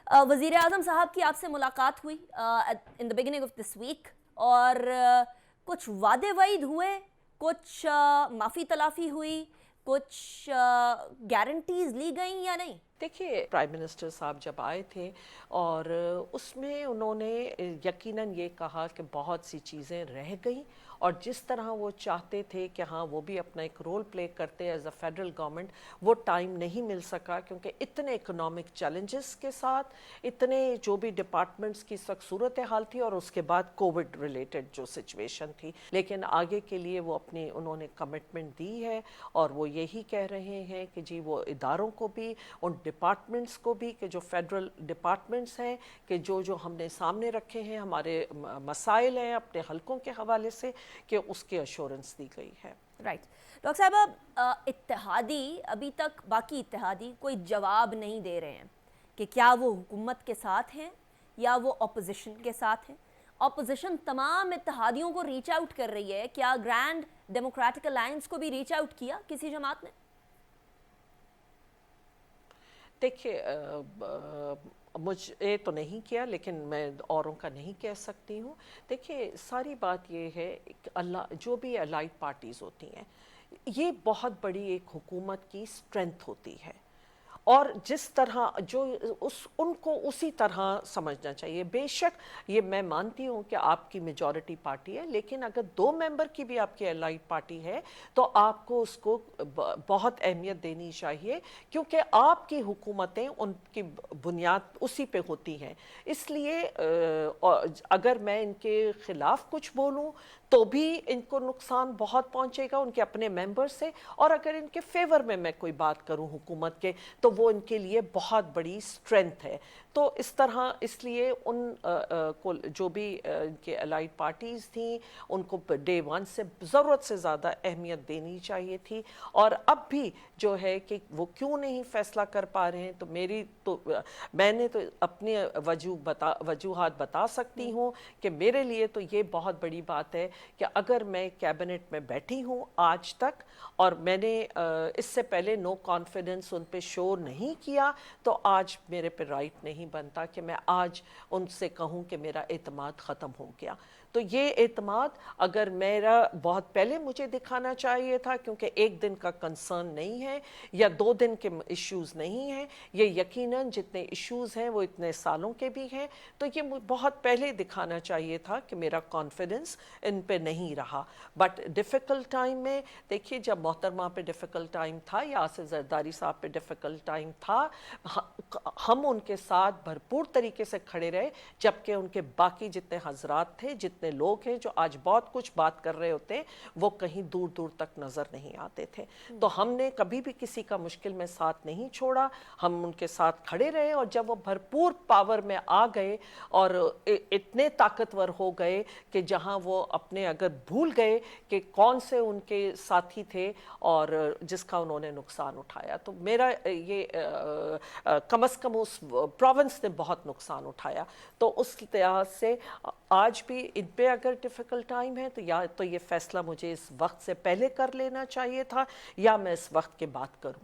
وزیر اعظم صاحب کی آپ سے ملاقات ہوئی in the beginning of this week, اور کچھ وعدے وعید ہوئے، کچھ معافی تلافی ہوئی، کچھ گارنٹیز لی گئیں یا نہیں؟ دیکھیے، پرائم منسٹر صاحب جب آئے تھے اور اس میں انہوں نے یقیناً یہ کہا کہ بہت سی چیزیں رہ گئیں، اور جس طرح وہ چاہتے تھے کہ ہاں وہ بھی اپنا ایک رول پلے کرتے ایز اے فیڈرل گورنمنٹ، وہ ٹائم نہیں مل سکا کیونکہ اتنے اکنامک چیلنجز کے ساتھ اتنے جو بھی ڈپارٹمنٹس کی سخت صورتحال تھی، اور اس کے بعد کووڈ ریلیٹڈ جو سچویشن تھی، لیکن آگے کے لیے وہ انہوں نے کمٹمنٹ دی ہے، اور وہ یہی کہہ رہے ہیں کہ جی وہ اداروں کو بھی، ان ڈپارٹمنٹس کو بھی، کہ جو فیڈرل ڈپارٹمنٹس ہیں، کہ جو ہم نے سامنے رکھے ہیں، ہمارے مسائل ہیں اپنے حلقوں کے حوالے سے، کہ اس کی ایشورنس دی گئی ہے۔ رائٹ ڈاکٹر صاحبہ، اتحادی ابھی تک، باقی اتحادی کوئی جواب نہیں دے رہے ہیں کہ کیا وہ حکومت کے ساتھ ہیں یا وہ اپوزیشن کے ساتھ ہیں۔ اپوزیشن تمام اتحادیوں کو ریچ آؤٹ کر رہی ہے، کیا گرینڈ ڈیموکریٹک الائنس کو بھی ریچ آؤٹ کیا کسی جماعت نے؟ دیکھیے، مجھے تو نہیں کیا، لیکن میں اوروں کا نہیں کہہ سکتی ہوں۔ دیکھیے، ساری بات یہ ہے کہ جو بھی الائڈ پارٹیز ہوتی ہیں، یہ بہت بڑی ایک حکومت کی اسٹرینتھ ہوتی ہے، اور جس طرح ان کو اسی طرح سمجھنا چاہیے۔ بے شک یہ میں مانتی ہوں کہ آپ کی میجورٹی پارٹی ہے، لیکن اگر 2 ممبر کی بھی آپ کی الائڈ پارٹی ہے تو آپ کو اس کو بہت اہمیت دینی چاہیے، کیونکہ آپ کی حکومتیں ان کی بنیاد اسی پہ ہوتی ہیں۔ اس لیے اگر میں ان کے خلاف کچھ بولوں تو بھی ان کو نقصان بہت پہنچے گا ان کے اپنے ممبر سے، اور اگر ان کے فیور میں کوئی بات کروں حکومت کے، تو وہ ان کے لیے بہت بڑی اسٹرینتھ ہے۔ تو اس طرح، اس لیے ان کو جو بھی ان کے الائڈ پارٹیز تھیں، ان کو ڈے ون سے ضرورت سے زیادہ اہمیت دینی چاہیے تھی، اور اب بھی جو ہے کہ وہ کیوں نہیں فیصلہ کر پا رہے ہیں، میں نے تو اپنی وجوہات بتا سکتی ہوں کہ میرے لیے تو یہ بہت بڑی بات ہے کہ اگر میں کیبنٹ میں بیٹھی ہوں آج تک، اور میں نے اس سے پہلے نو کانفیڈنس ان پہ شو نہیں کیا، تو آج میرے پہ رائٹ نہیں بنتا کہ میں آج ان سے کہوں کہ میرا اعتماد ختم ہو گیا۔ تو یہ اعتماد اگر میرا بہت پہلے مجھے دکھانا چاہیے تھا، کیونکہ 1 دن کا کنسرن نہیں ہے یا 2 دن کے ایشوز نہیں ہیں، یہ یقیناً جتنے ایشوز ہیں وہ اتنے سالوں کے بھی ہیں، تو یہ بہت پہلے دکھانا چاہیے تھا کہ میرا کانفیڈنس ان پہ نہیں رہا۔ بٹ ڈیفیکلٹ ٹائم میں، دیکھیے جب محترمہ پہ ڈیفیکلٹ ٹائم تھا یا آصف زرداری صاحب پہ ڈیفیکلٹ ٹائم تھا، ہم ان کے ساتھ بھرپور طریقے سے کھڑے رہے، جبکہ ان کے باقی جتنے حضرات تھے، جتنے لوگ ہیں جو آج بہت کچھ بات کر رہے ہوتے ہیں، وہ کہیں دور دور تک نظر نہیں آتے تھے۔ تو ہم نے کبھی بھی کسی کا مشکل میں ساتھ نہیں چھوڑا، ہم ان کے ساتھ کھڑے رہے، اور جب وہ بھرپور پاور میں آ گئے اور اتنے طاقتور ہو گئے کہ جہاں وہ اپنے اگر بھول گئے کہ کون سے ان کے ساتھی تھے اور جس کا انہوں نے نقصان اٹھایا، تو میرا یہ کم از کم اس پروونس نے بہت نقصان اٹھایا۔ تو اس لحاظ سے آج بھی ان پہ اگر ڈیفیکلٹ ٹائم ہے تو یا تو یہ فیصلہ مجھے اس وقت سے پہلے کر لینا چاہیے تھا، یا میں اس وقت کے بعد کروں۔